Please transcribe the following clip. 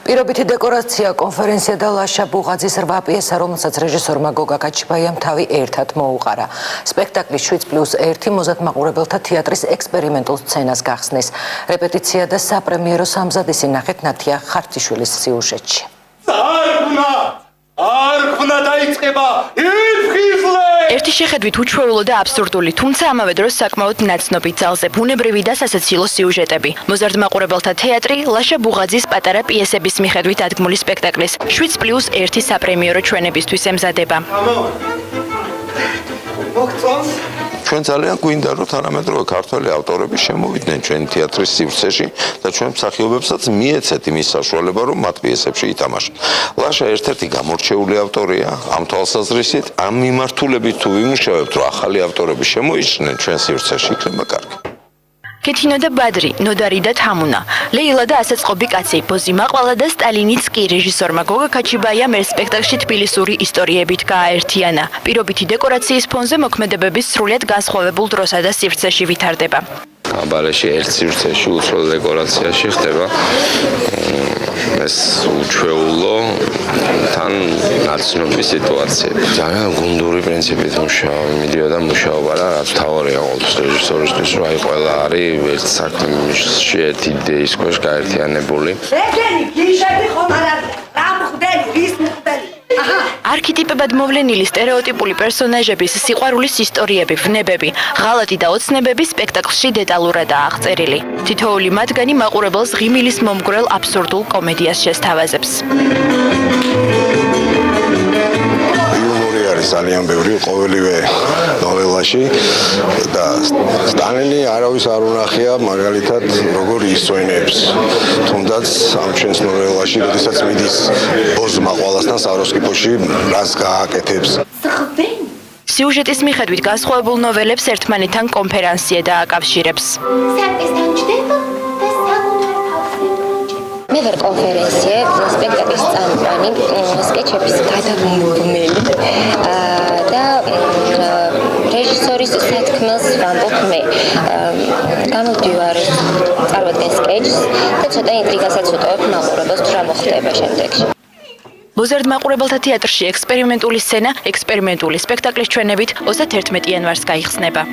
პირობითი დეკორაცია, კონფერენცია და ლაშა ბუღაძის 8 პიესა, რომელსაც რეჟისორმა გოგა კაჩიბაიამ თავი ერთად მოუყარა. სპექტაკლი 7+1 მოზარდ მაყურებელთა თეატრის ექსპერიმენტულ სცენას გახსნის. რეპეტიცია და საპრემიერო სამზადისი ნახეთ ნათია ხარციშვილის სიუჟეტში. არქნა დაიწყება იფხიზლე! ერთი შეხედვით უჩვეულო და აბსურდული, თუმცა ამავე დროს საკმაოდ ნაცნობი, ძალზე ბუნებრივი და სასაცილო სიუჟეტები. მოზარდ მაყურებელთა თეატრი ლაშა ბუღაძის პატარა პიესების მიხედვით ადგმული სპექტაკლის 7+1 საპრემიერო ჩვენებისთვის ემზადება. ჩვენ ძალიან გვინდა რომ თანამედროვე ქართველი ავტორები შემოვიდნენ ჩვენი თეატრის სივრცეში და ჩვენ მსახიობებსაც მიეცეთ იმის საშუალება რომ მათ პიესებში ითამაშოთ. ლაშა ერთ-ერთი გამორჩეული ავტორია ამ თვალსაზრისით, ამ მიმართულებით თუ ვიმუშავებთ რომ ახალი ავტორები შემოიჩნენ ჩვენ სივრცეში იქნება კარგი. კეთინო და ბადრი, ნოდარი და თამუნა, ლეილა და ასაწყობი კაცი, ბოზი მაყვალა და სტალინიც კი რეჟისორმა გოგა კაჩიბაიამ ერთ სპექტაკლში თბილისური ისტორიებით გააერთიანა. პირობითი დეკორაციის ფონზე მოქმედებების სრულიად განსხვავებულ დროსა და სივრცეში ვითარდება. კაბალეში ერთ სივრცეში უცხო დეკორაციაში ხდება ეს უჩვეულო თან ნაცნობი სიტუაციები. ძალიან გუნდური პრინციპით მიდიოდა მუშაობა და რაც თავარია ყოველთვის რეჟისორისთვის რომ აი ყველა არის ერთ საქმეში ერთ იდეის ქვეშ გაერთიანებული. ეგენი გიშები ხომ არ არის? რა მხვდელი, ვის მხვდელი? არქეტიპებად მოვლენილი სტერეოტიპული პერსონაჟების სიყვარულის ისტორიები, ვნებები, ღალატი და ოცნებები სპექტაკლში დეტალურადაა აღწერილი. თითოეული მათგანი მაყურებელს ღიმილის მომგვრელ აბსურდულ კომედიას შესთავაზებს. არის ძალიან ბევრი ყოველივე ნოველაში და სტალინი არავის არ უნახია მაგალითად როგორ ისვენებს. თუნდაც ამ ჩვენს ნოველაში, როდესაც მიდის ბოზ მაყვალასთან საროსკიპოში, რას გააკეთებს. სიუჟეტის მიხედვით განსხვავებულ ნოველებს ერთმანეთთან კონფერენცია დააკავშირებს. მე ვარ კონფერენცია, სპექტაკლის წამყვანი, სკეჩების გადამომგმელი და რეჟისორის სათქმელს ვამბობ მე. გამოდივარ წარვადგენ სკეჩს და ცოტა ინტრიგასაც ვუტოვებ მაყურებელს თუ რა მოხდება შემდეგში. მოზარდ მაყურებელთა თეატრში ექსპერიმენტული სცენა, ექსპერიმენტული სპექტაკლის ჩვენებით 31 იანვარს გაიხსნება.